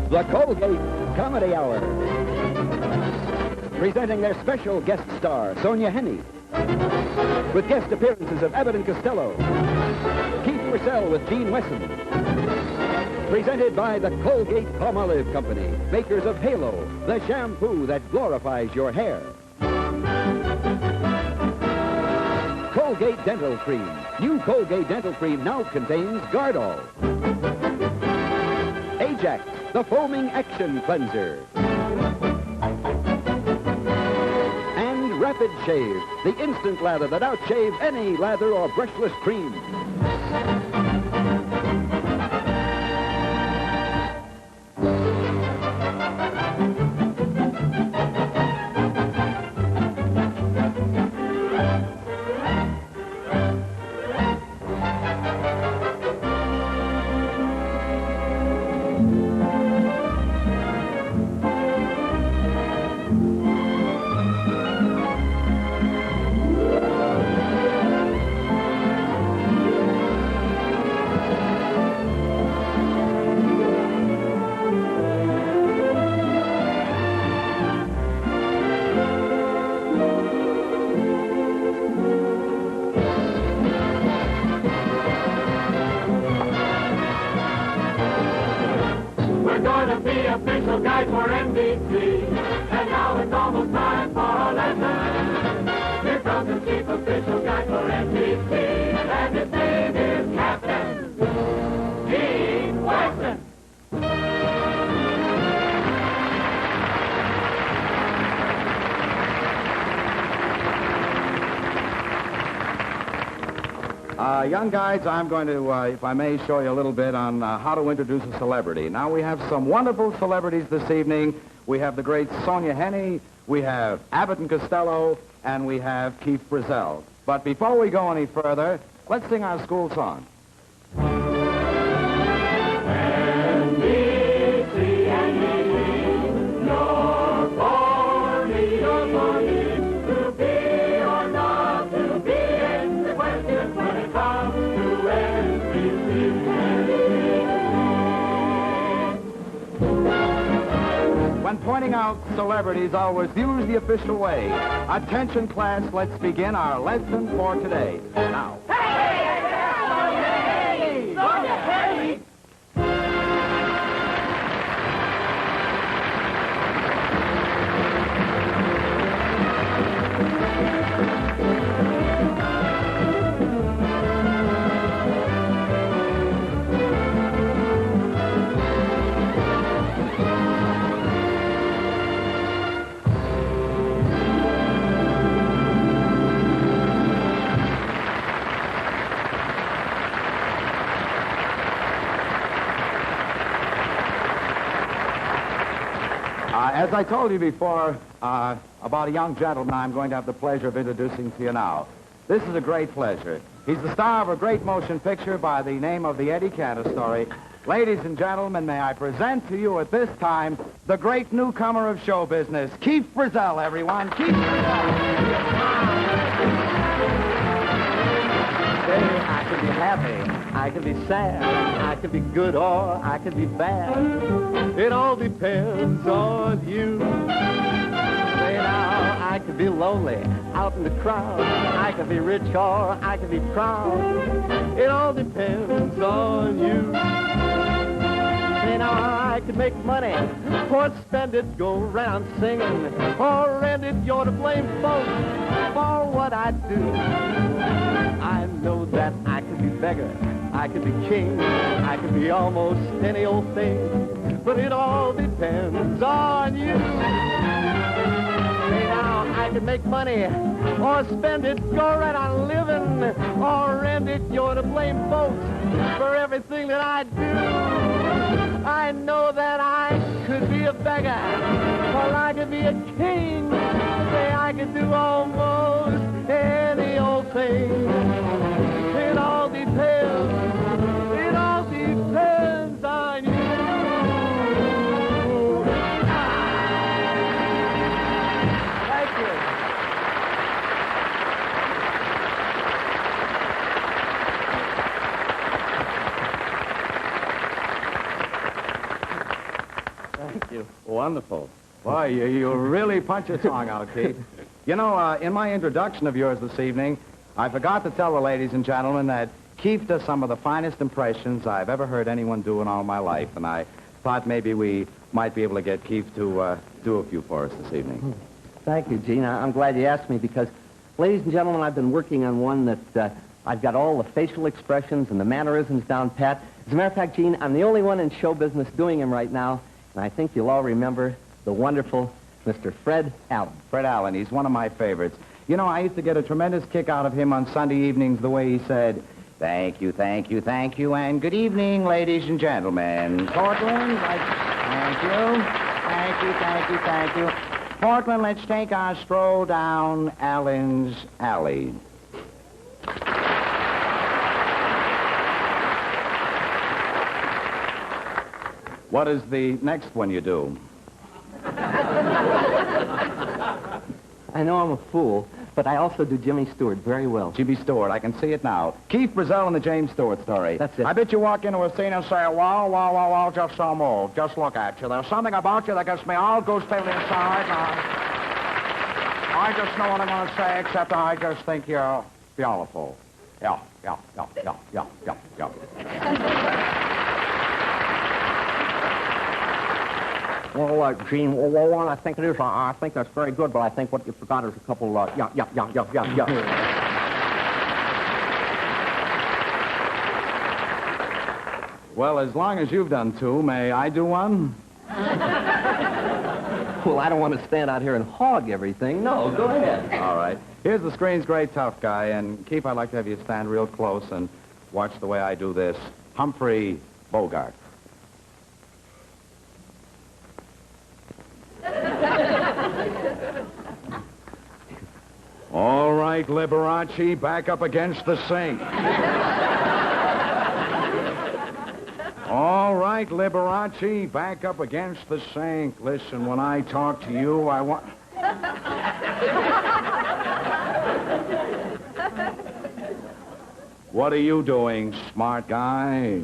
The Colgate Comedy Hour. Presenting their special guest star, Sonja Henie. With guest appearances of Abbott and Costello. Keefe Brasselle with Gene Wesson. Presented by the Colgate Palmolive Company, makers of Halo, the shampoo that glorifies your hair. Colgate Dental Cream. New Colgate Dental Cream now contains Gardol. Ajax, the foaming action cleanser. And Rapid Shave, the instant lather that outshaves any lather or brushless cream. Official guide for NBC, and now it's almost time for a lesson. Here comes the chief official guide for NBC, and his name is Captain Gene Wesson. Young guys, I'm going to, if I may, show you a little bit on how to introduce a celebrity. Now, we have some wonderful celebrities this evening. We have the great Sonja Henie, we have Abbott and Costello, and we have Keefe Brasselle. But before we go any further, let's sing our school song. When pointing out celebrities, always use the official way. Attention, class, let's begin our lesson for today. Now. Hey! Sonja Henie! As I told you before about a young gentleman I'm going to have the pleasure of introducing to you now. This is a great pleasure. He's the star of a great motion picture by the name of The Eddie Cantor Story. Ladies and gentlemen, may I present to you at this time the great newcomer of show business, Keefe Brasselle, everyone. Keefe Brasselle. I can be happy, I can be sad, I can be good or I can be bad. It all depends on you. Say now, I could be lonely out in the crowd. I could be rich or I could be proud. It all depends on you. Say now, I could make money or spend it, go around singing, or rent it. You're to blame, folks, for what I do. I know that I could be beggar, I could be king, I could be almost any old thing, but it all depends on you. Say now, I could make money or spend it, go right on living, or rent it. You're to blame, folks, for everything that I do. I know that I could be a beggar, or I could be a king. Say I could do almost any old thing. It all depends on you. Thank you. Wonderful. Boy, you really punch your song out, Keith. You know, in my introduction of yours this evening, I forgot to tell the ladies and gentlemen that Keefe does some of the finest impressions I've ever heard anyone do in all my life, and I thought maybe we might be able to get Keefe to do a few for us this evening. Thank you, Gene. I'm glad you asked me because, ladies and gentlemen, I've been working on one that I've got all the facial expressions and the mannerisms down pat. As a matter of fact, Gene, I'm the only one in show business doing him right now, and I think you'll all remember the wonderful Mr. Fred Allen. Fred Allen, he's one of my favorites. You know, I used to get a tremendous kick out of him on Sunday evenings the way he said, "Thank you, thank you, thank you, and good evening, ladies and gentlemen. Portland, thank you, thank you, thank you, thank you. Portland, let's take our stroll down Allen's Alley." What is the next one you do? I know I'm a fool, but I also do Jimmy Stewart very well. Jimmy Stewart, I can see it now. Keefe Brasselle and the James Stewart story. That's it. I bet you walk into a scene and say, wow, wow, wow, wow, just so moved. Just look at you. There's something about you that gets me all goosebumps inside. I just know what I'm going to say, except I just think you're beautiful. Yeah. Well, Gene, one, I think it is. I think that's very good, but I think what you forgot is a couple, yeah. Well, as long as you've done two, may I do one? Well, I don't want to stand out here and hog everything. No, go ahead. All right. Here's the screen's great tough guy, and Keefe, I'd like to have you stand real close and watch the way I do this. Humphrey Bogart. All right, Liberace, back up against the sink. All right, Liberace, back up against the sink. Listen, when I talk to you, I want... What are you doing, smart guy?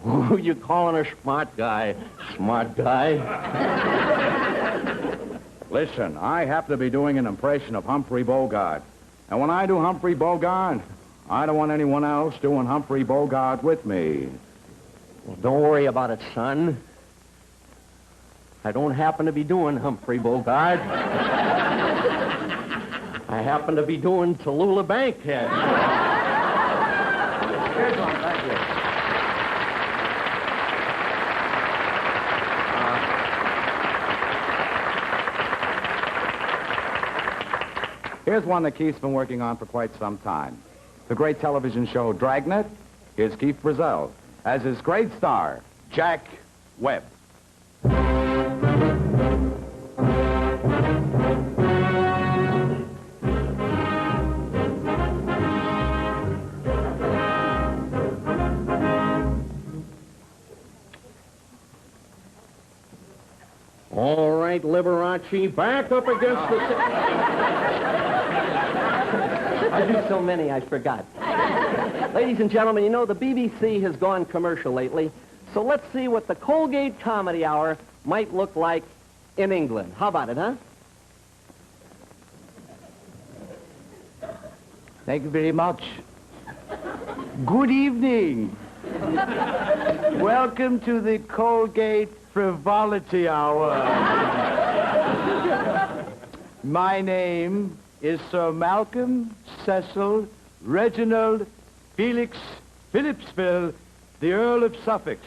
Who you calling a smart guy? Smart guy? Listen, I happen to be doing an impression of Humphrey Bogart. And when I do Humphrey Bogart, I don't want anyone else doing Humphrey Bogart with me. Well, don't worry about it, son. I don't happen to be doing Humphrey Bogart. I happen to be doing Tallulah Bankhead. Here's one, thank you. Here's one that Keith's been working on for quite some time. The great television show Dragnet. Here's Keefe Brasselle as his great star, Jack Webb. All right, Liberace, back up against the... I do so many, I forgot. Ladies and gentlemen, you know, the BBC has gone commercial lately, so let's see what the Colgate Comedy Hour might look like in England. How about it, huh? Thank you very much. Good evening. Welcome to the Colgate Frivolity Hour. My name is Sir Malcolm Cecil Reginald Felix Phillipsville, the Earl of Suffolk.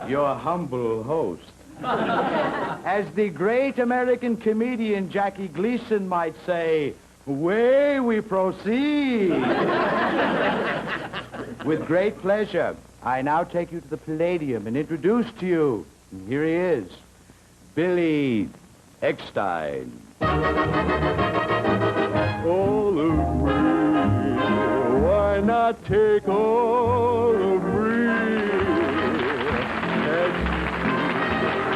Your humble host. As the great American comedian Jackie Gleason might say, away we proceed. With great pleasure, I now take you to the Palladium and introduce to you, and here he is, Billy Eckstein. All of me, why not take all of me?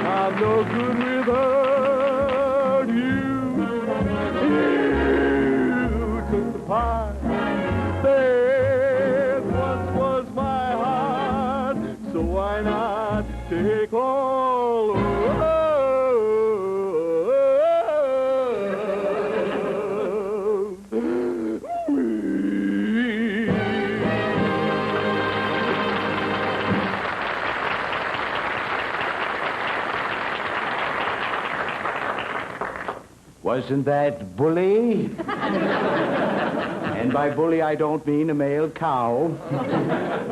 I'm no good without you. You took the pie, Wasn't that bully? And by bully, I don't mean a male cow.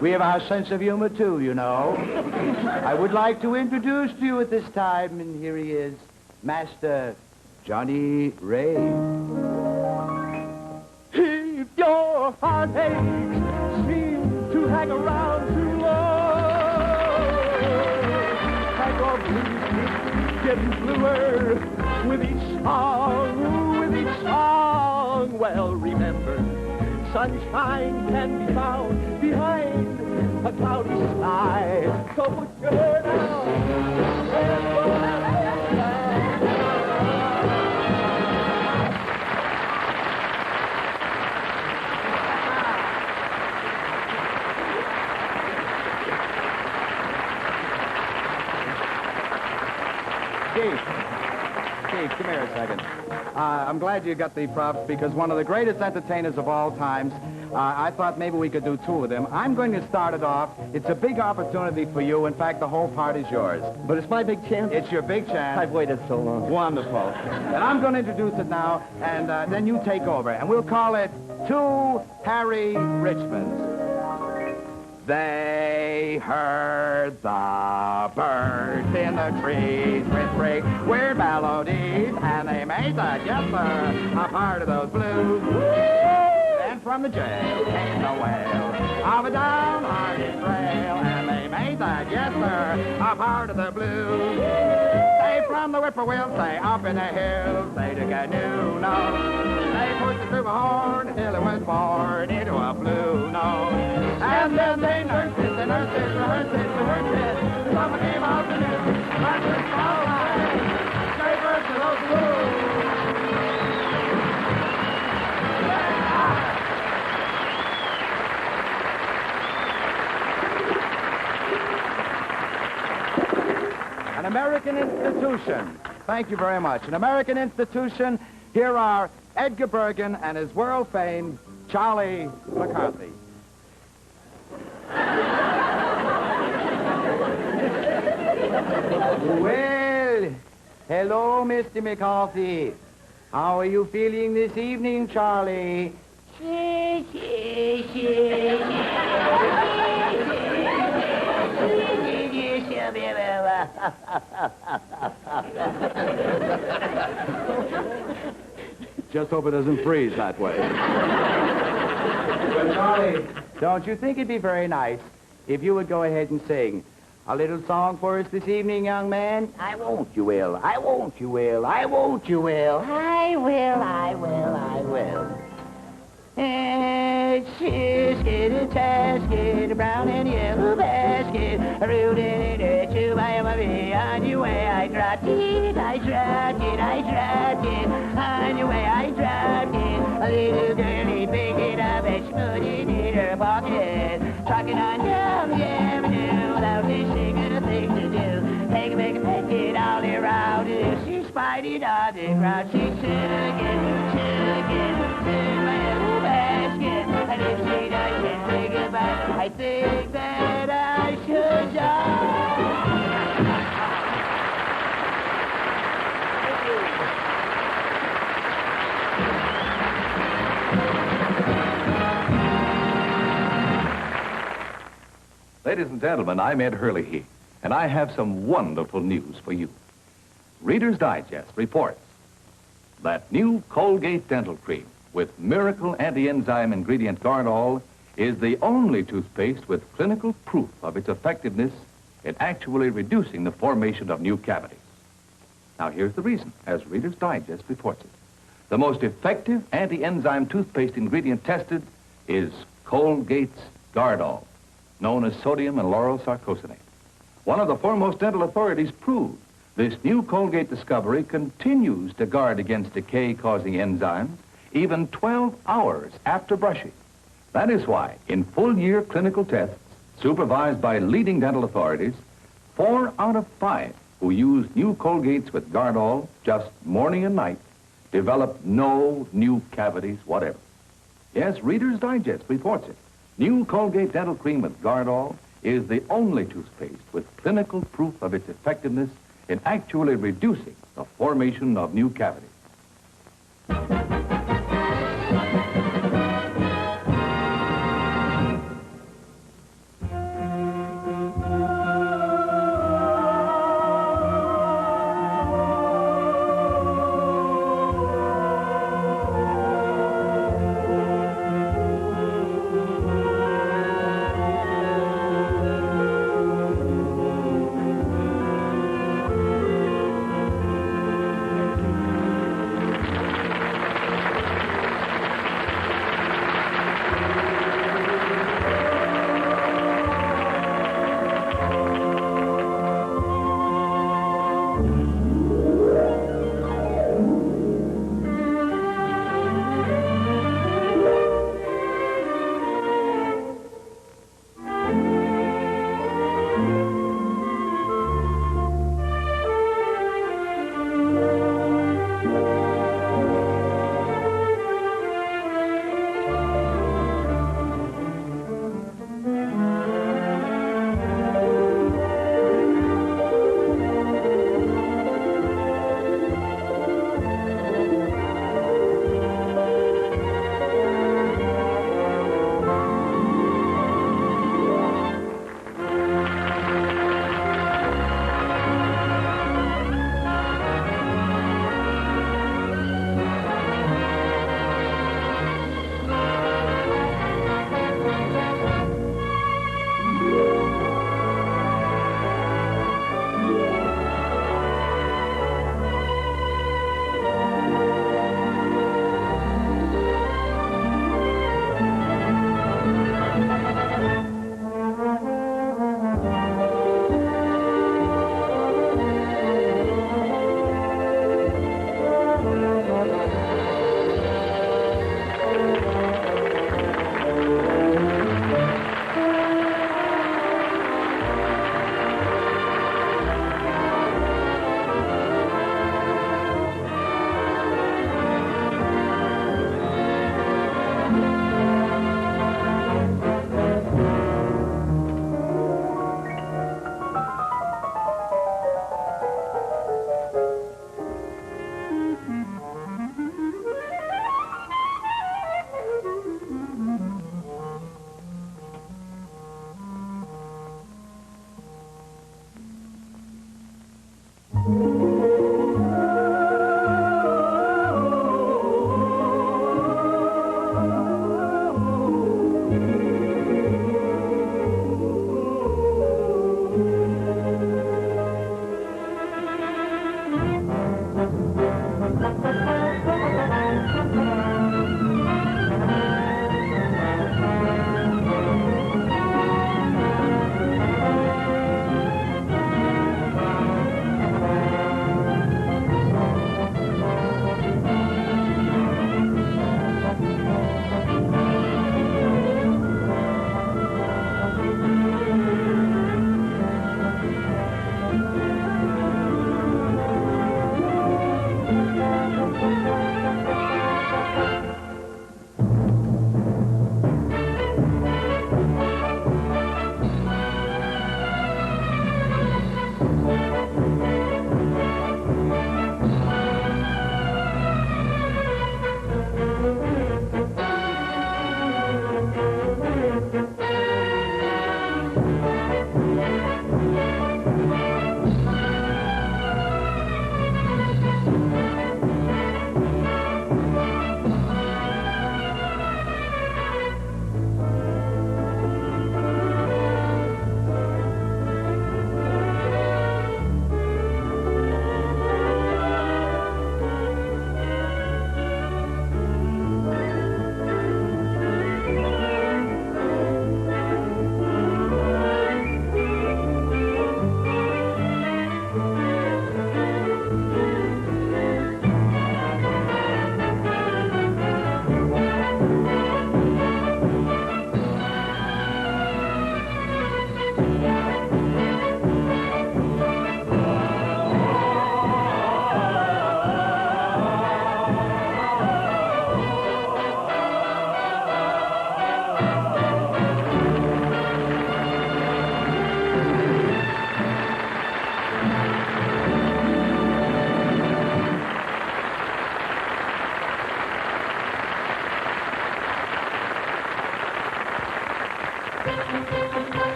We have our sense of humor, too, you know. I would like to introduce to you at this time, and here he is, Master Johnny Ray. If your heartaches seem to hang around too long, and your blues keep getting bluer with each song, well, remember, sunshine can be found behind a cloudy sky. So put your head out. Keith, come here a second. I'm glad you got the props because one of the greatest entertainers of all times, I thought maybe we could do two of them. I'm going to start it off. It's a big opportunity for you. In fact, the whole part is yours. But it's my big chance. It's your big chance. I've waited so long. Wonderful. And I'm going to introduce it now, and then you take over. And we'll call it Two Harry Richmonds. They heard the birds in the trees whispering weird melodies, and they made the yesser a part of those blues. Then from the jail came the wail of a downhearted trail, and they made the yesser a part of the blues. They from the whippoorwill say up in the hills they took a new note. They pushed it through a horn until it was born into a blue note. And then they nursed it, they nursed it, rehearsed it, rehearsed it. Someone came out to new, nursed it all night. Straight verse to those blues. An American institution. Thank you very much. An American institution. Here are Edgar Bergen and his world-famed Charlie McCarthy. Well, hello, Mr. McCarthy. How are you feeling this evening, Charlie? Just hope it doesn't freeze that way. Well, Charlie, don't you think it'd be very nice if you would go ahead and sing a little song for us this evening, young man? I won't, you will. I won't, you will. I won't, you will. I will, I will, I will. Basket, tasket, brown and yellow basket, rooted in a tube, I am a bee, on your way I dropped it, I dropped it, I dropped it, on your way I dropped it, a little girlie picked it up and smoothed it in her pocket, trucking on yum, yum, do, without wishing a thing to do, take a big it all around, she spied it on the ground, she took it, to my little basket, and if she doesn't think about it, I think that I should die. Ladies and gentlemen, I'm Ed Hurley, and I have some wonderful news for you. Reader's Digest reports that new Colgate Dental Cream with miracle anti-enzyme ingredient Gardol is the only toothpaste with clinical proof of its effectiveness in actually reducing the formation of new cavities. Now, here's the reason, as Reader's Digest reports it. The most effective anti-enzyme toothpaste ingredient tested is Colgate's Gardol, known as sodium and lauryl sarcosinate. One of the foremost dental authorities proved this new Colgate discovery continues to guard against decay-causing enzymes even 12 hours after brushing. That is why, in full-year clinical tests supervised by leading dental authorities, 4 out of 5 who used new Colgates with Gardol just morning and night developed no new cavities whatever. Yes, Reader's Digest reports it. New Colgate Dental Cream with Gardol is the only toothpaste with clinical proof of its effectiveness in actually reducing the formation of new cavities.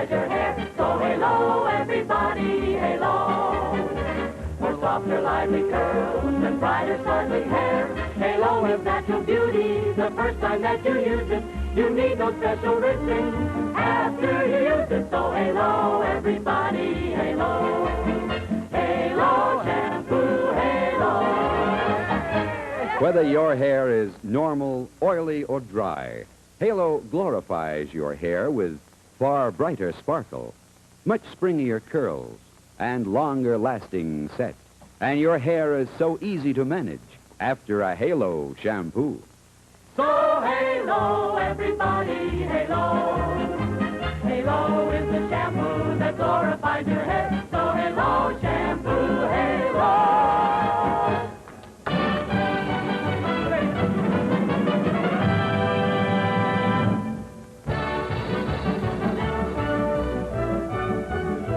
glorifies your hair. So halo, everybody, halo. For softer, lively curls and brighter, sparkling hair, halo is natural beauty. The first time that you use it, you need no special rinsing after you use it. So halo, everybody, halo. Halo shampoo, halo. Whether your hair is normal, oily, or dry, Halo glorifies your hair with far brighter sparkle, much springier curls, and longer-lasting set. And your hair is so easy to manage after a Halo shampoo. So halo, everybody, halo. Halo is the shampoo that glorifies your head. So halo shampoo, halo.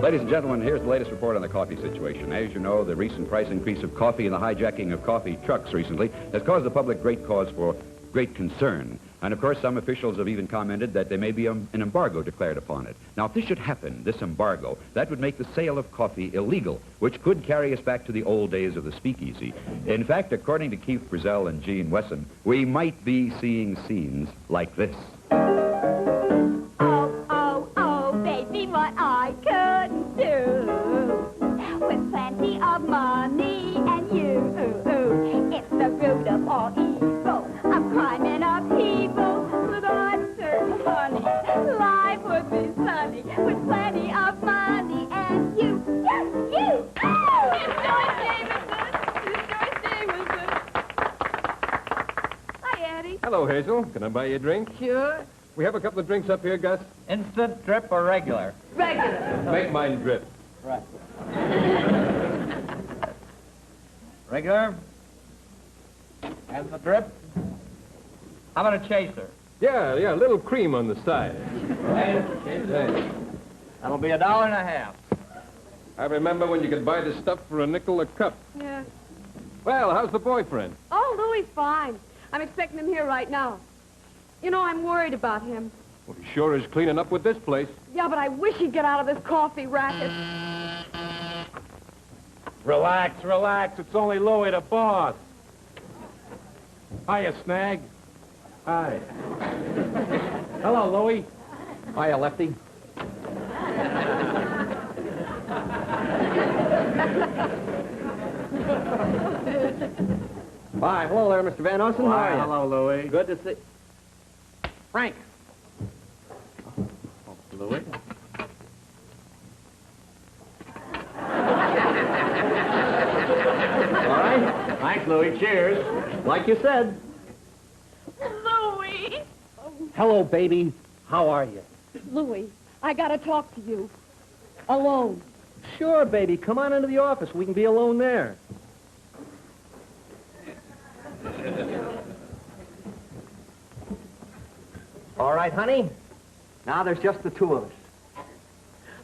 Ladies and gentlemen, here's the latest report on the coffee situation. As you know, the recent price increase of coffee and the hijacking of coffee trucks recently has caused the public great cause for great concern. And of course, some officials have even commented that there may be an embargo declared upon it. Now, if this should happen, this embargo, that would make the sale of coffee illegal, which could carry us back to the old days of the speakeasy. In fact, according to Keefe Brasselle and Gene Wesson, we might be seeing scenes like this. What I couldn't do with plenty of money and you. It's the root of all evil. I'm climbing upheaval with oyster honey. Life would be sunny with plenty of money and you. You. Oh, it's Joyce Jameson. It's Joyce Jameson. Hi, Eddie. Hello, Hazel. Can I buy you a drink? Sure. We have a couple of drinks up here, Gus. Instant, drip, or regular? Regular. Make mine drip. Right. Regular? And the drip? How about a chaser? Yeah, a little cream on the side. Hey. That'll be $1.50. I remember when you could buy this stuff for a nickel a cup. Yeah. Well, how's the boyfriend? Oh, Louie's fine. I'm expecting him here right now. You know, I'm worried about him. Well, he sure is cleaning up with this place. Yeah, but I wish he'd get out of this coffee racket. Relax, relax. It's only Louie, the boss. Hiya, Snag. Hi. Hello, Louie. Hiya, Lefty. Hi, hello there, Mr. Van Ossen. How are you? Hello, Louie. Good to see... Frank. Louie? All right. Thanks, Louie. Cheers. Like you said. Louie! Hello, baby. How are you? Louie, I gotta talk to you. Alone. Sure, baby. Come on into the office. We can be alone there. All right, honey. Now there's just the two of us.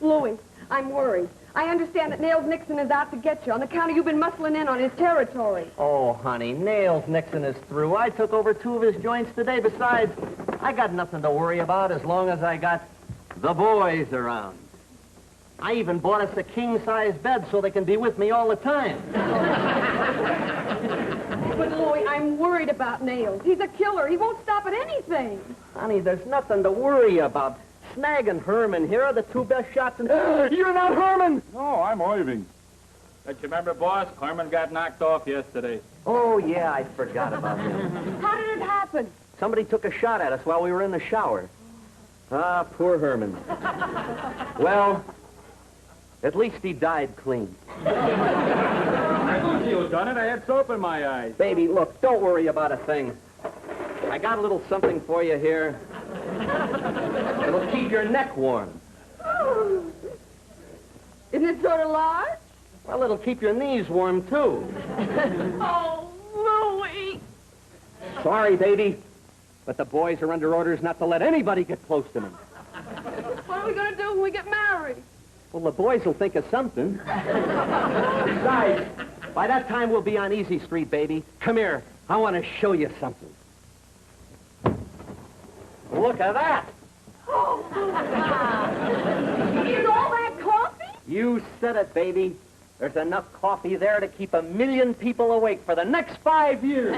Louie, I'm worried. I understand that Nails Nixon is out to get you on account of you've been muscling in on his territory. Oh, honey, Nails Nixon is through. I took over 2 of his joints today. Besides, I got nothing to worry about as long as I got the boys around. I even bought us a king-size bed so they can be with me all the time. But, Louie, I'm worried about Nails. He's a killer. He won't stop at anything. Honey, there's nothing to worry about. Snag and Herman here are the 2 best shots in... You're not Herman! No, I'm Irving. Don't you remember, boss? Herman got knocked off yesterday. Oh, yeah, I forgot about him. How did it happen? Somebody took a shot at us while we were in the shower. Ah, poor Herman. Well, at least he died clean. I thought you had done it. I had soap in my eyes. Baby, look, don't worry about a thing. I got a little something for you here. It'll keep your neck warm. Oh. Isn't it sort of large? Well, it'll keep your knees warm, too. Oh, Louie. Sorry, baby, but the boys are under orders not to let anybody get close to me. What are we going to do when we get married? Well, the boys will think of something. Besides, by that time we'll be on Easy Street, baby. Come here. I want to show you something. Look at that. Oh. Is all that coffee? You said it, baby. There's enough coffee there to keep 1 million people awake for the next 5 years.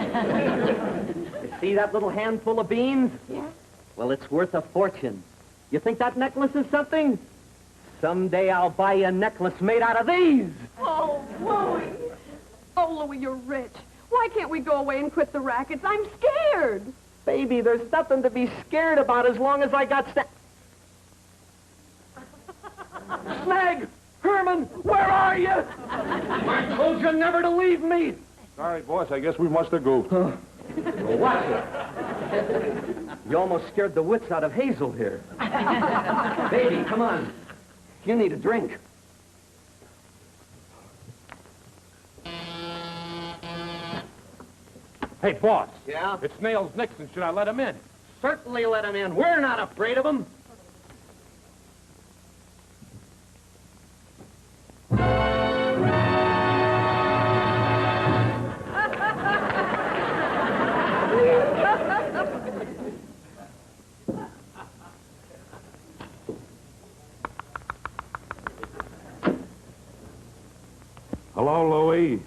You see that little handful of beans? Yeah. Well, it's worth a fortune. You think that necklace is something? Someday I'll buy you a necklace made out of these. Oh, Louie. Oh, Louie, you're rich. Why can't we go away and quit the rackets? I'm scared. Baby, there's nothing to be scared about as long as I got Snag! Herman, where are you? I told you never to leave me. All right, boss, I guess we must have go. Watch it. You almost scared the wits out of Hazel here. Baby, come on. You need a drink. Hey, boss. Yeah? It's Nails Nixon. Should I let him in? Certainly let him in. We're not afraid of him. Hello, Louie.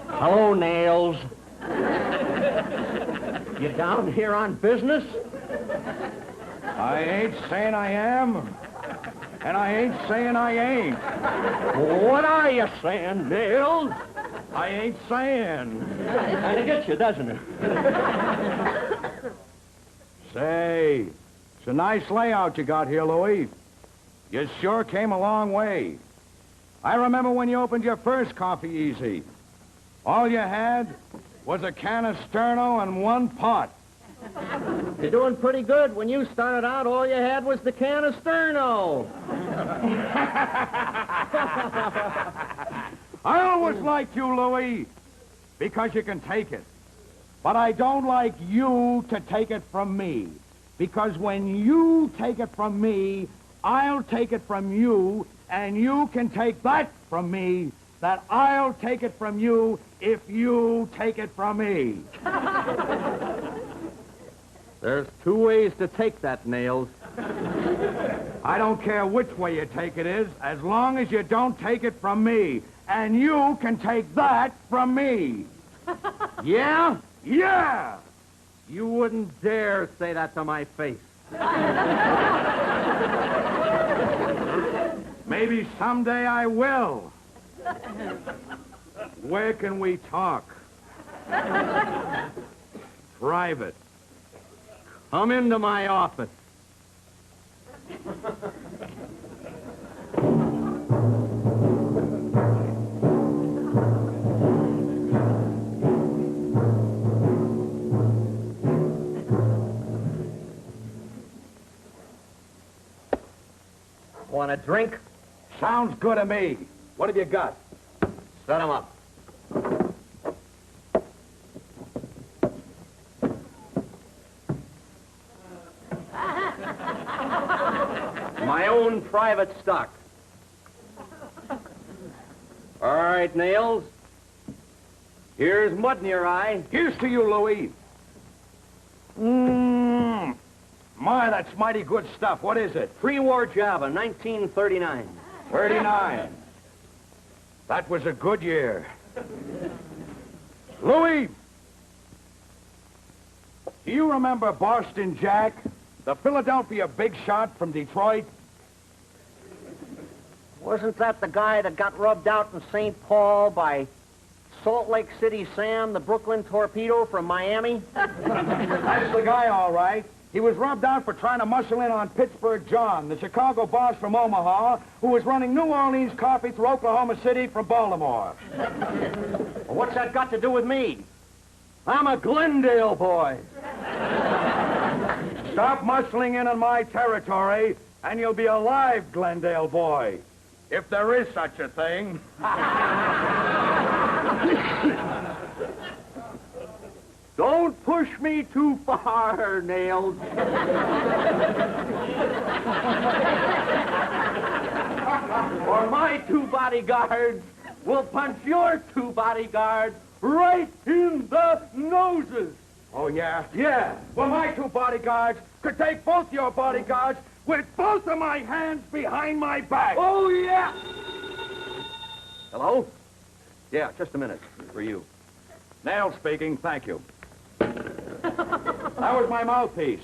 Hello, Nails. You down here on business? I ain't saying I am, and I ain't saying I ain't. What are you saying, Nails? I ain't saying. Kind of gets you, doesn't it? Say, it's a nice layout you got here, Louie. You sure came a long way. I remember when you opened your first Coffee Easy. All you had was a can of Sterno and 1 pot. You're doing pretty good. When you started out, all you had was the can of Sterno. I always liked you, Louie, because you can take it. But I don't like you to take it from me. Because when you take it from me, I'll take it from you, and you can take that from me, that I'll take it from you if you take it from me. There's 2 ways to take that, Nails. I don't care which way you take it is, as long as you don't take it from me. And you can take that from me. Yeah? Yeah! You wouldn't dare say that to my face. Maybe someday I will. Where can we talk? Private. Come into my office. Want a drink? Sounds good to me. What have you got? Set him up. My own private stock. All right, Nails. Here's mud in your eye. Here's to you, Louie. My, that's mighty good stuff. What is it? Pre-war Java, 1939. 39. That was a good year. Louie, do you remember Boston Jack, the Philadelphia big shot from Detroit? Wasn't that the guy that got rubbed out in St. Paul by Salt Lake City Sam, the Brooklyn torpedo from Miami? That's the guy, all right. He was rubbed out for trying to muscle in on Pittsburgh John, the Chicago boss from Omaha, who was running New Orleans coffee through Oklahoma City from Baltimore. Well, what's that got to do with me? I'm a Glendale boy. Stop muscling in on my territory, and you'll be a live Glendale boy, if there is such a thing. Don't push me too far, Nails. Or my 2 bodyguards will punch your 2 bodyguards right in the noses. Oh, yeah? Yeah. Well, my 2 bodyguards could take both your bodyguards with both of my hands behind my back. Oh, yeah. Hello? Yeah, just a minute. For you. Nail speaking. Thank you. That was my mouthpiece.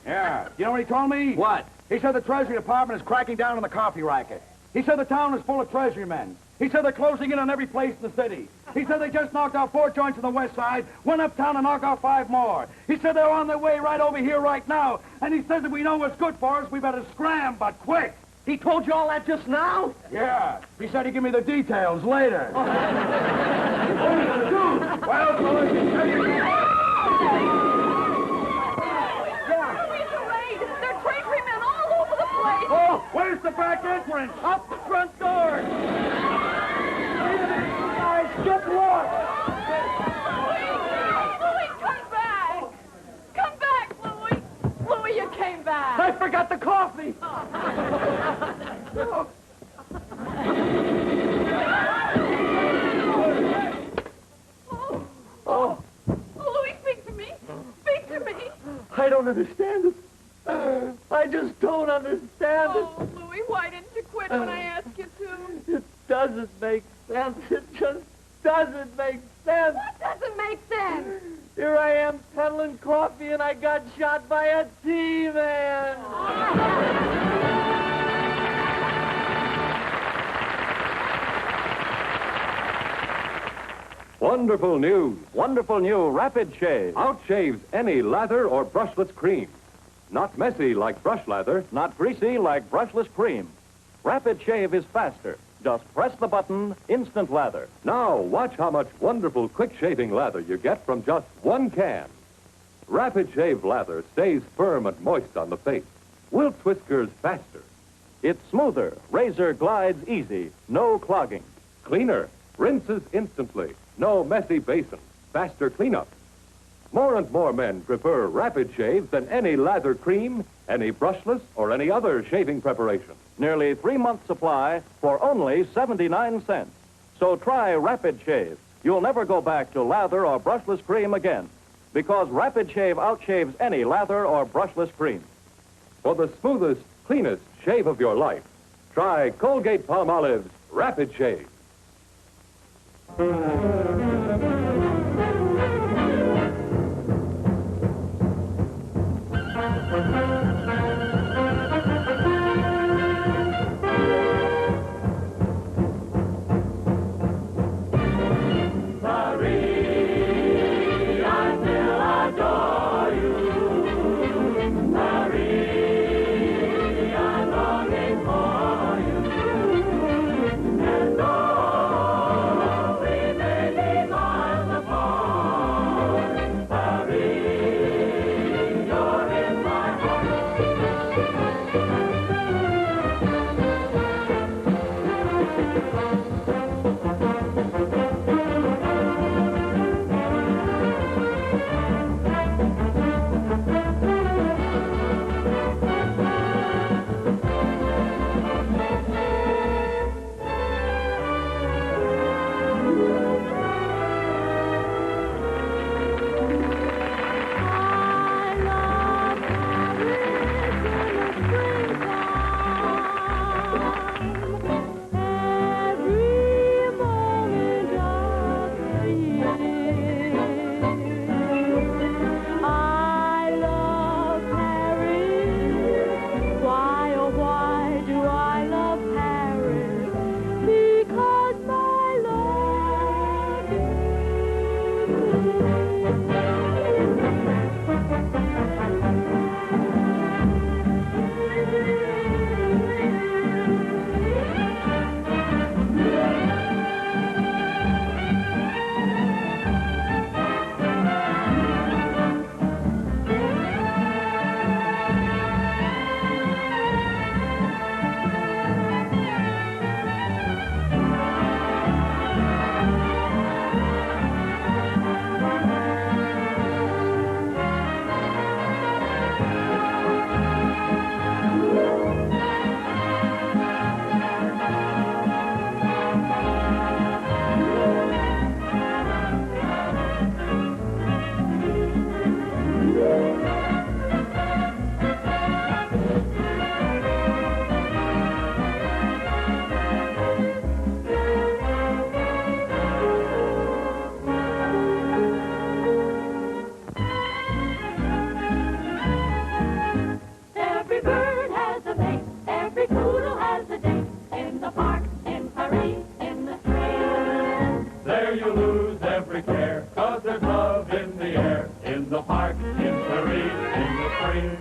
Yeah. You know what he told me? What? He said the Treasury Department is cracking down on the coffee racket. He said the town is full of Treasury men. He said they're closing in on every place in the city. He said they just knocked out 4 joints on the west side, went uptown and knocked out 5 more. He said they're on their way right over here right now. And he says if we know what's good for us, we better scram, but quick. He told you all that just now? Yeah. He said he'd give me the details later. What are you going to do? Well, fellas, you tell you... Oh, where's the back entrance? Up the front door. Guys, get lost. Louis, come back. Come back, Louis. Louis, you came back. I forgot the coffee. Oh. Louis, speak to me. Speak to me. I don't understand it. I just don't understand it. Oh, Louis, why didn't you quit when I asked you to? It doesn't make sense. It just doesn't make sense. What doesn't make sense? Here I am peddling coffee and I got shot by a T-man. Wonderful news. Wonderful new Rapid Shave. Outshaves any lather or brushless cream. Not messy like brush lather. Not greasy like brushless cream. Rapid Shave is faster. Just press the button, instant lather. Now, watch how much wonderful quick shaving lather you get from just 1 can. Rapid Shave lather stays firm and moist on the face. Wilts whiskers faster. It's smoother. Razor glides easy. No clogging. Cleaner. Rinses instantly. No messy basin. Faster cleanup. More and more men prefer Rapid Shave than any lather cream, any brushless, or any other shaving preparation. Nearly 3 months' supply for only 79 cents. So try Rapid Shave. You'll never go back to lather or brushless cream again, because Rapid Shave outshaves any lather or brushless cream. For the smoothest, cleanest shave of your life, try Colgate Palmolive's Rapid Shave. you lose every care, 'cause there's love in the air, in the park, in Paris, in the spring.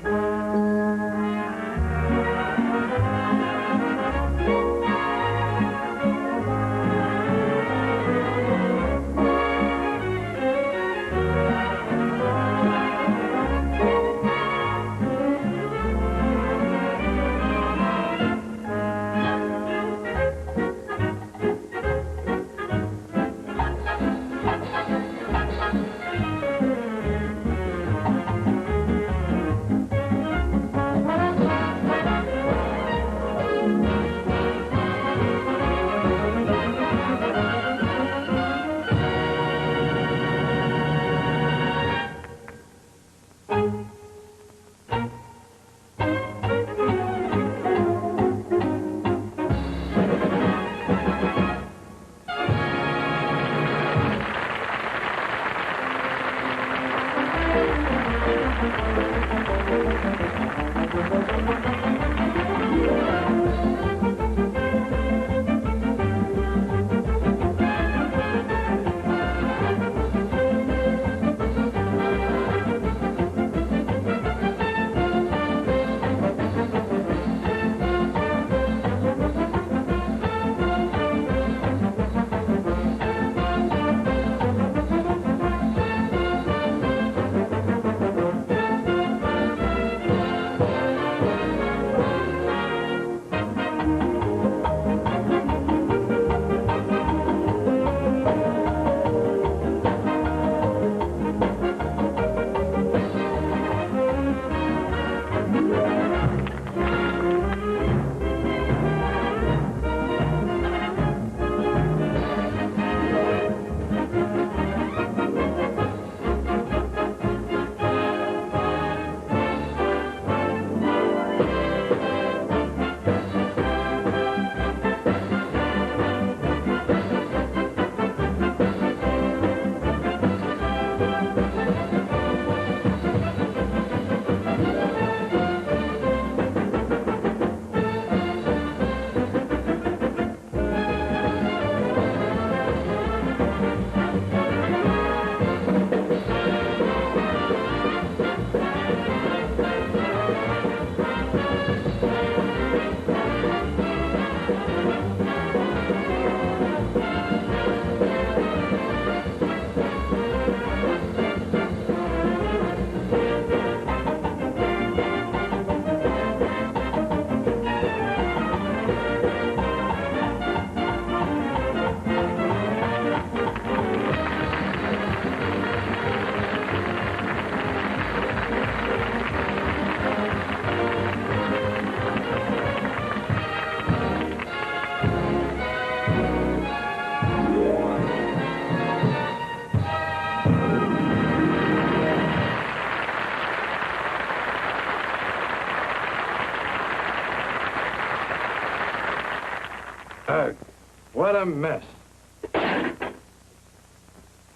What a mess.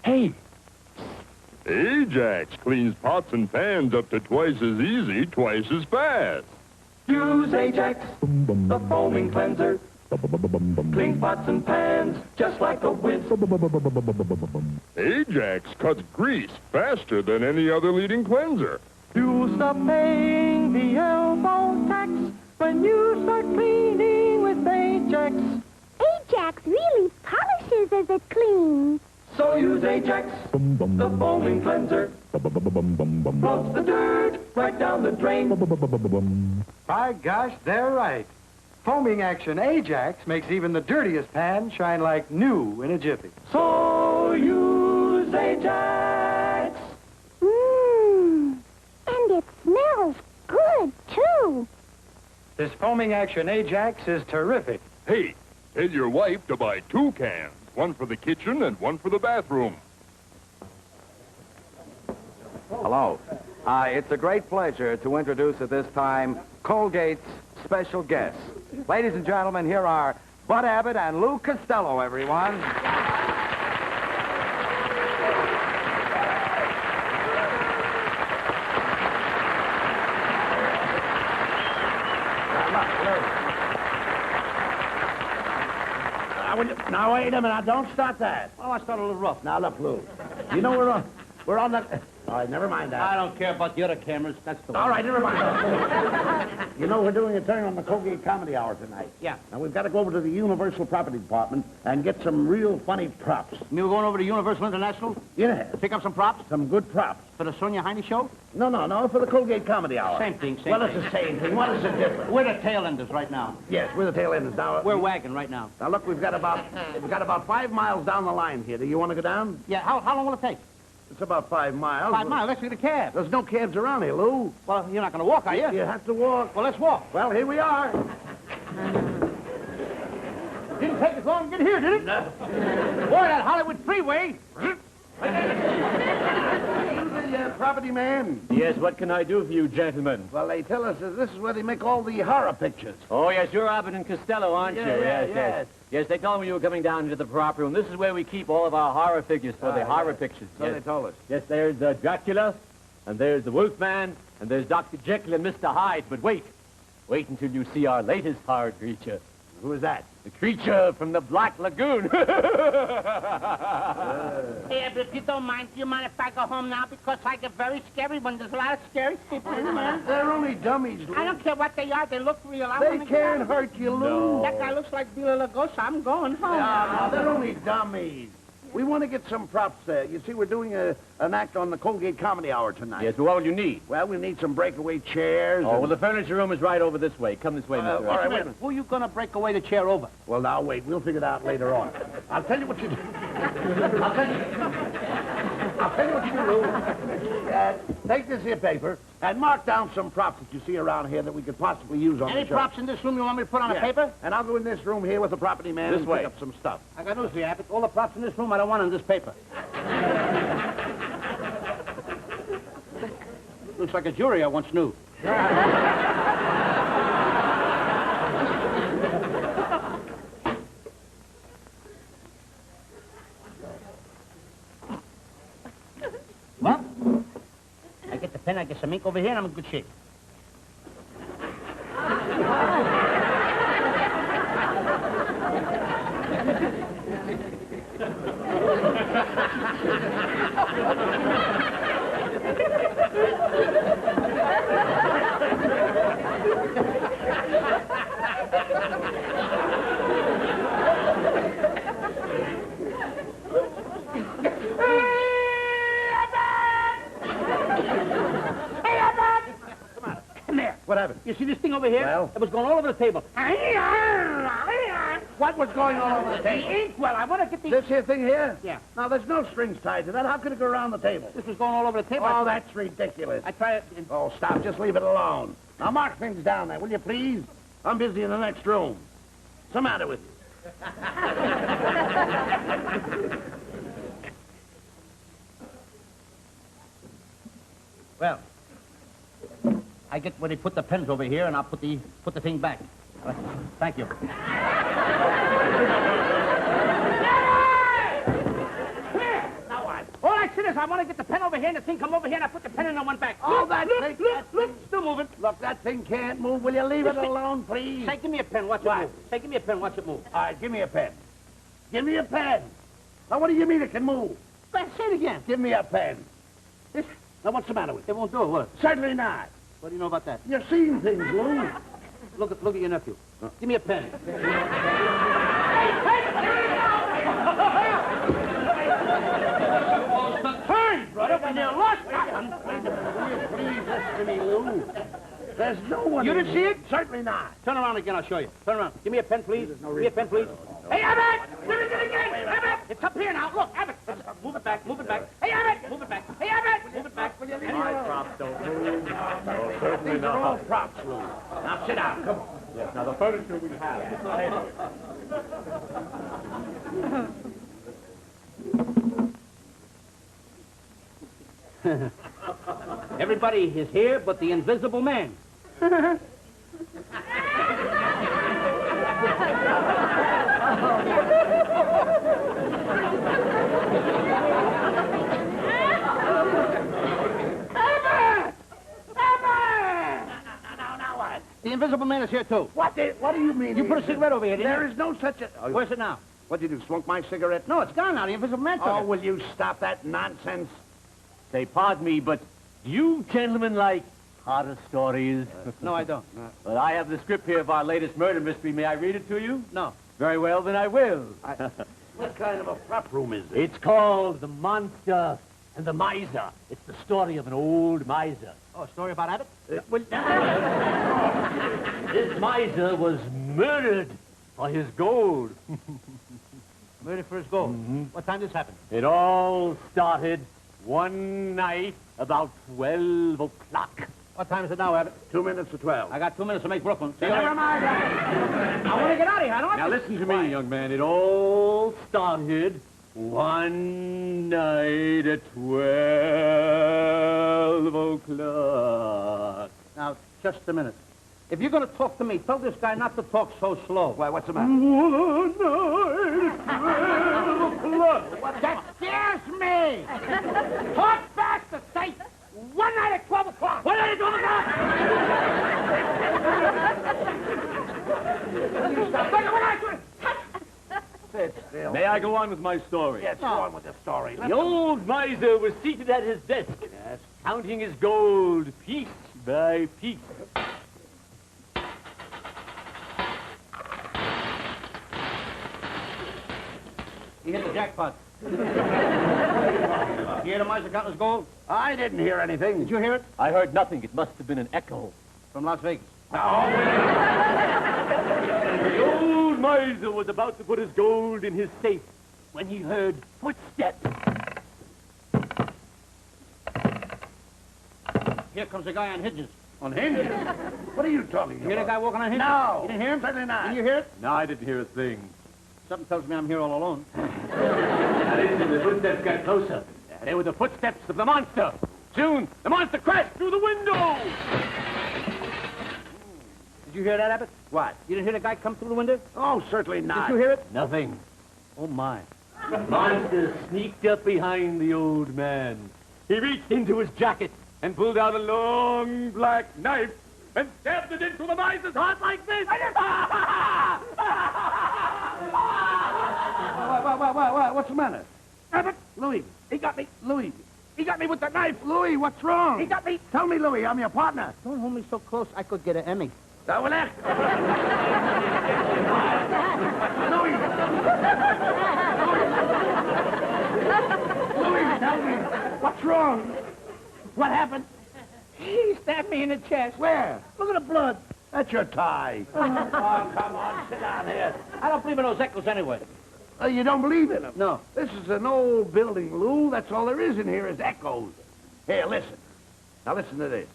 Hey. Ajax cleans pots and pans up to twice as easy, twice as fast. Use Ajax, the foaming cleanser. Clean pots and pans just like a whiz. Ajax cuts grease faster than any other leading cleanser. You'll stop paying the elbow tax when you start cleaning with Ajax. Ajax really polishes as it cleans. So use Ajax, the foaming cleanser. Floats the dirt right down the drain. By gosh, they're right. Foaming action Ajax makes even the dirtiest pan shine like new in a jiffy. So use Ajax. And it smells good, too. This foaming action Ajax is terrific. Hey, tell your wife to buy 2 cans. One for the kitchen and one for the bathroom. Hello. It's a great pleasure to introduce at this time Colgate's special guests. Ladies and gentlemen, here are Bud Abbott and Lou Costello, everyone. Now, wait a minute. Don't start that. Oh, I started a little rough. Now, look, Lou. You know we're on the... All right, never mind that. I don't care about the other cameras. That's the one. All right, never mind. You know, we're doing a turn on the Colgate Comedy Hour tonight. Yeah. Now, we've got to go over to the Universal Property Department and get some real funny props. You were going over to Universal International? Yeah. Pick up some props? Some good props. For the Sonja Henie show? No, for the Colgate Comedy Hour. Same thing. Well, it's the same thing. What is the difference? We're the tail enders right now. Yes, we're the tail enders. Now, we're wagging right now. Now, look, we've got about 5 miles down the line here. Do you want to go down? Yeah, how long will it take? It's about 5 miles. 5 miles? Let's get a cab. There's no cabs around here, Lou. Well, you're not going to walk, are you? You have to walk. Well, let's walk. Well, here we are. Didn't take us long to get here, did it? No. Boy, that Hollywood freeway. The property man. Yes, what can I do for you, gentlemen? Well, they tell us that this is where they make all the horror pictures. Oh, yes, you're Abbott and Costello, aren't you? Yes. Yes, they told me you were coming down into the property room. This is where we keep all of our horror figures for the horror pictures. So they told us. Yes, there's Dracula, and there's the Wolfman, and there's Dr. Jekyll and Mr. Hyde. But wait until you see our latest horror creature. Who is that? The creature from the Black Lagoon. Hey, but if you don't mind, do you mind if I go home now? Because I get very scary when there's a lot of scary people in there. They're only dummies, Lou. I don't care what they are. They look real. They can't hurt you, Lou. No. That guy looks like Bela Lugosi. I'm going home. No, they're only dummies. We want to get some props there. You see, we're doing an act on the Colgate Comedy Hour tonight. Yes, but what will you need? Well, we need some breakaway chairs. Oh, well, the furniture room is right over this way. Come this way, Mr. all right, wait a minute. Who are you going to break away the chair over? Well, now, wait. We'll figure it out later on. I'll tell you what you do. I'll tell you what you do, Lou. Take this here paper and mark down some props that you see around here that we could possibly use on Any the show. props in this room you want me to put on a paper? And I'll go in this room here with the property man and pick up some stuff. I got news for you, Abbott. All the props in this room I don't want on this paper. Looks like a jury I once knew. Well, I get the pen, I get some ink over here, and I'm in good shape. What happened? You see this thing over here? Well? It was going all over the table. What was going on over the table? The inkwell. I want to get the... This here thing here? Yeah. Now, there's no strings tied to that. How could it go around the table? This was going all over the table. Oh, that's ridiculous. I try it... Oh, stop. Just leave it alone. Now, mark things down there, will you, please? I'm busy in the next room. What's the matter with you? Well, I get where they put the pens over here, and I'll put the thing back. Thank you. All I said is I want to get the pen over here, and the thing come over here, and I put the pen in and one back. Oh, Look, still moving. Look, that thing can't move. Will you leave it alone, please? Say, give me a pen, watch it move. Say, give me a pen, watch it move. All right, give me a pen. Give me a pen. Now, what do you mean it can move? Say it again. Give me a pen. This, Now, what's the matter with it won't do it, what? Certainly not. What do you know about that? You're seeing things, Lou. Look at your nephew. Give me a pen. Turn, brother, when you're lost. Please listen to me, Lou. There's no one. You didn't see it? Certainly not. Turn around again, I'll show you. Turn around. Give me a pen, please. Give me a pen, please. Hey, Abbott! Give it again! Abbott! It's up here now. Look, Abbott. Move it back, move it back. Hey, Abbott! Move it back. Hey, Abbott! Move it back. Will you leave me alone? Props don't move. No, certainly These are not. all props, Lou. Now, sit down. Come on. Yes, now the furniture we have is the table. Everybody is here but the invisible man. The invisible man is here, too. What do you mean? You put a cigarette over here, didn't you? There is no such a... Where's it now? What'd you do, smoke my cigarette? No, it's gone now. The invisible man took Oh, it. will you stop that nonsense? Say, pardon me, but do you gentlemen like horror stories? No, I don't. No. Well, I have the script here of our latest murder mystery. May I read it to you? No. Very well, then I will. What kind of a prop room is it? It's called The Monster and the Miser. It's the story of an old miser. Oh, a story about Abbott? This miser was murdered for his gold. Murder for his gold. What time this happened? It all started one night about 12 o'clock. What time is it now, Abbott? 2 minutes to 12. I got 2 minutes to make Brooklyn. See you Never later. mind. I want to get out of here. I don't Now want listen to me, young man. It all started one night at 12 o'clock. Now, just a minute. If you're going to talk to me, tell this guy not to talk so slow. Why, what's the matter? One night at 12 o'clock. That scares me! Talk faster, say! One night at 12 o'clock! One night at 12 o'clock! You stop. Sit still. May I go on with my story? Yes, go on with the story. The old miser was seated at his desk, counting his gold piece by piece. He hit the jackpot. You hear the miser counting his gold? I didn't hear anything. Did you hear it? I heard nothing. It must have been an echo. From Las Vegas. The old miser was about to put his gold in his safe when he heard footsteps. Here comes a guy on hinges. On hinges? What are you talking You hear that about? guy walking on hinges? No. You didn't hear him? Certainly not. Did you hear it? No, I didn't hear a thing. Something tells me I'm here all alone. Now listen, the footsteps got closer. They were the footsteps of the monster. Soon, the monster crashed through the window. Did you hear that, Abbott? What? You didn't hear the guy come through the window? Oh, certainly not. Did you hear it? Nothing. Oh, my. The monster sneaked up behind the old man. He reached into his jacket and pulled out a long black knife and stabbed it into the miser's heart like this. What's the matter? Abbott, Louis, he got me. Louis, he got me with the knife. Louis, what's wrong? He got me. Tell me, Louis, I'm your partner. Don't hold me so close. I could get an Emmy. That will act. Louis. Louis, tell me, what's wrong? What happened? He stabbed me in the chest. Where? Look at the blood. That's your tie. Oh, come on, sit down here. I don't believe in those echoes anyway. You don't believe in them? No. This is an old building, Lou. That's all there is in here is echoes. Here, listen. Now listen to this.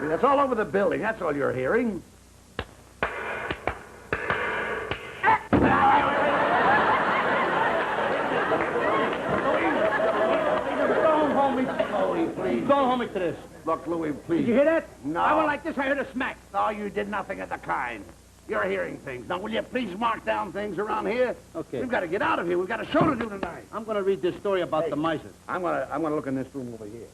See, that's all over the building. That's all you're hearing. Don't hold me, Louis, please. Don't hold me to this. Look, Louis, please. Did you hear that? No. I went like this. I heard a smack. No, you did nothing of the kind. You're hearing things. Now, will you please mark down things around here? Okay. We've got to get out of here. We've got a show to do tonight. I'm going to read this story about the miser. I'm gonna look in this room over here.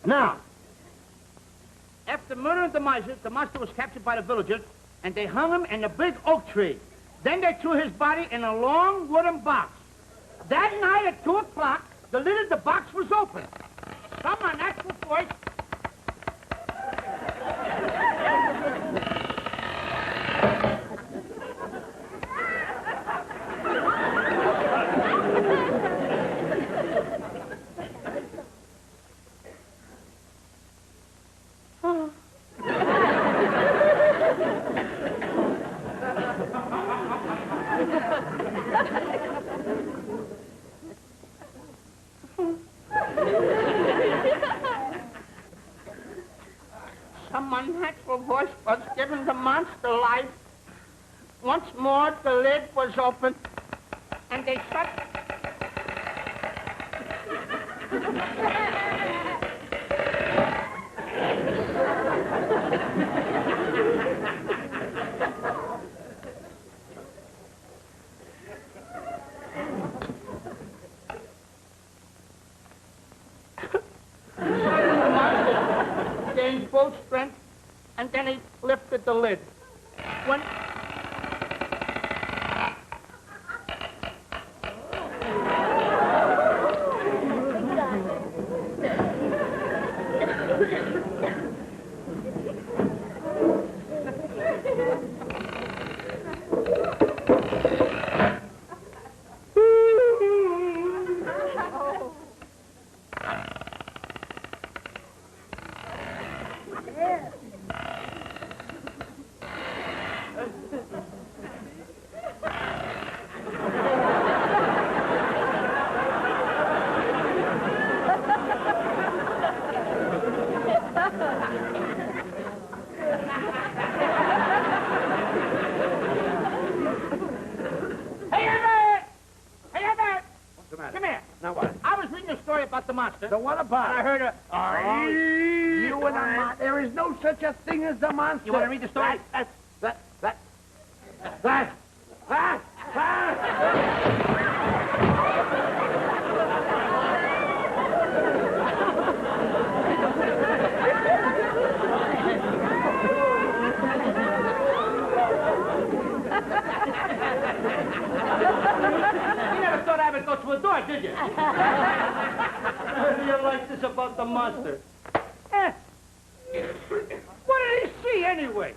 Now, after murdering the miser, the monster was captured by the villagers, and they hung him in a big oak tree. Then they threw his body in a long wooden box. That night at 2 o'clock, the lid of the box was open. Some unnatural voice... Some unnatural voice was giving the monster life. Once more, the lid was open, and they shut... Gained full strength, and then he lifted the lid. When... Monster. So what about I it? heard a... You and the monster. There is no such a thing as the monster. You want to read the story? You never thought I would go to a door, did you? You like this about the monster? Eh. What did he see, anyway?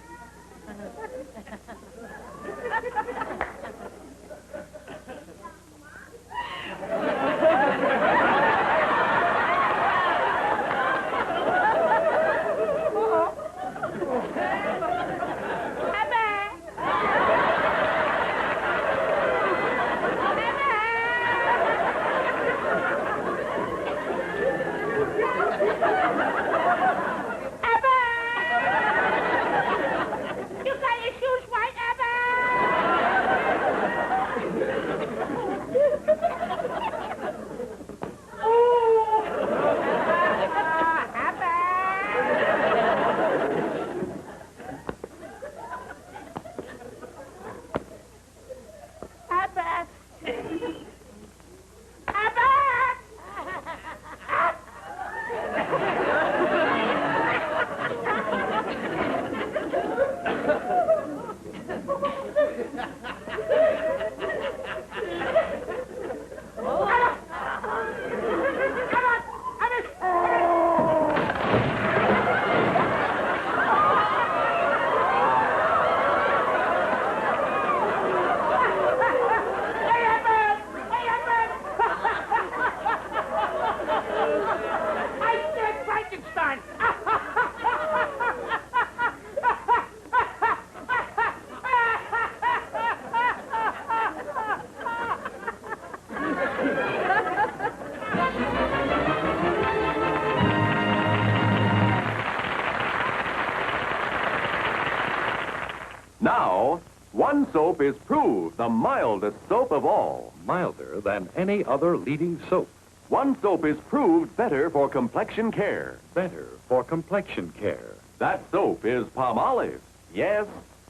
Now, one soap is proved the mildest soap of all. Milder than any other leading soap. One soap is proved better for complexion care. Better for complexion care. That soap is Palmolive. Yes,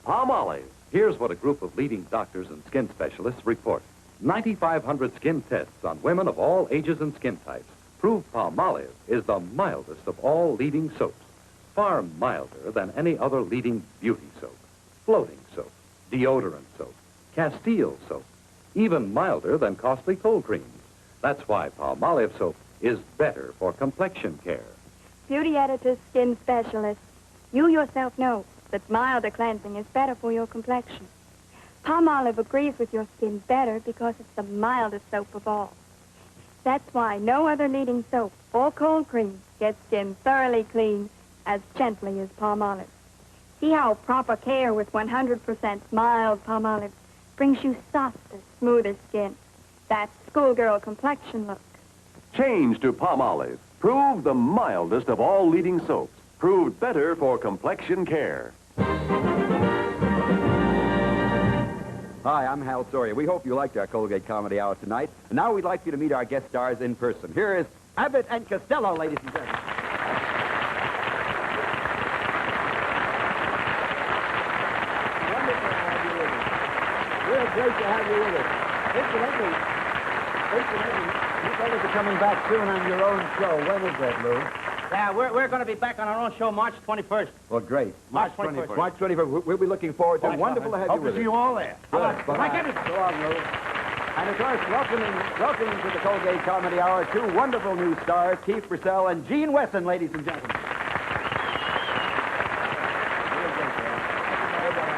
Palmolive. Here's what a group of leading doctors and skin specialists report. 9,500 skin tests on women of all ages and skin types prove Palmolive is the mildest of all leading soaps. Far milder than any other leading beauty soap. Floating soap, deodorant soap, Castile soap, even milder than costly cold creams. That's why Palmolive soap is better for complexion care. Beauty editors, skin specialists, you yourself know that milder cleansing is better for your complexion. Palmolive agrees with your skin better because it's the mildest soap of all. That's why no other leading soap or cold cream gets skin thoroughly clean as gently as Palmolive. See how proper care with 100% mild Palmolive brings you softer, smoother skin. That schoolgirl complexion look. Change to Palmolive. Proved the mildest of all leading soaps. Proved better for complexion care. Hi, I'm Hal Sawyer. We hope you liked our Colgate Comedy Hour tonight. And now we'd like you to meet our guest stars in person. Here is Abbott and Costello, ladies and gentlemen. great to have you with us. Incidentally, you fellas are coming back soon on your own show. When is that, Lou? Yeah, we're going to be back on our own show March 21st. Well, great. March 21st. March 21st. We'll be looking forward to it. Wonderful to have you Hope with to see us. you all there. Good. Bye-bye. So long, Lou. And, of course, welcoming to the Colgate Comedy Hour two wonderful new stars, Keefe Brasselle and Gene Wesson, ladies and gentlemen.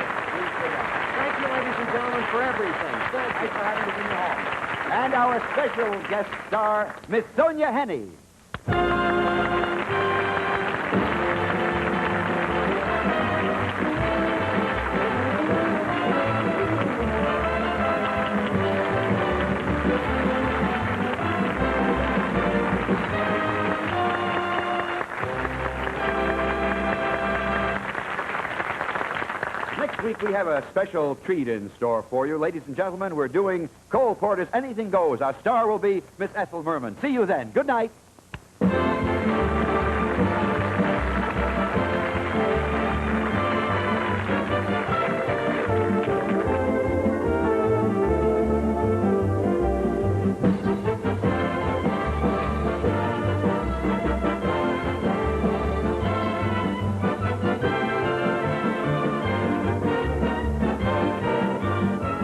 Thank you, ladies and gentlemen, for everything. Thanks for having us in your home. And our special guest star, Miss Sonja Henie. Next week, we have a special treat in store for you. Ladies and gentlemen, we're doing Cole Porter's Anything Goes. Our star will be Miss Ethel Merman. See you then. Good night.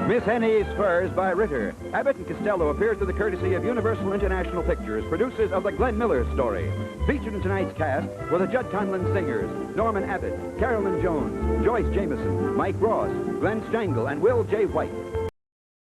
Miss Hennie's Furs by Ritter. Abbott and Costello appear through the courtesy of Universal International Pictures, producers of the Glenn Miller story. Featured in tonight's cast were the Jud Conlon Singers, Norman Abbott, Carolyn Jones, Joyce Jameson, Mike Ross, Glen Stangle, and Will J. White.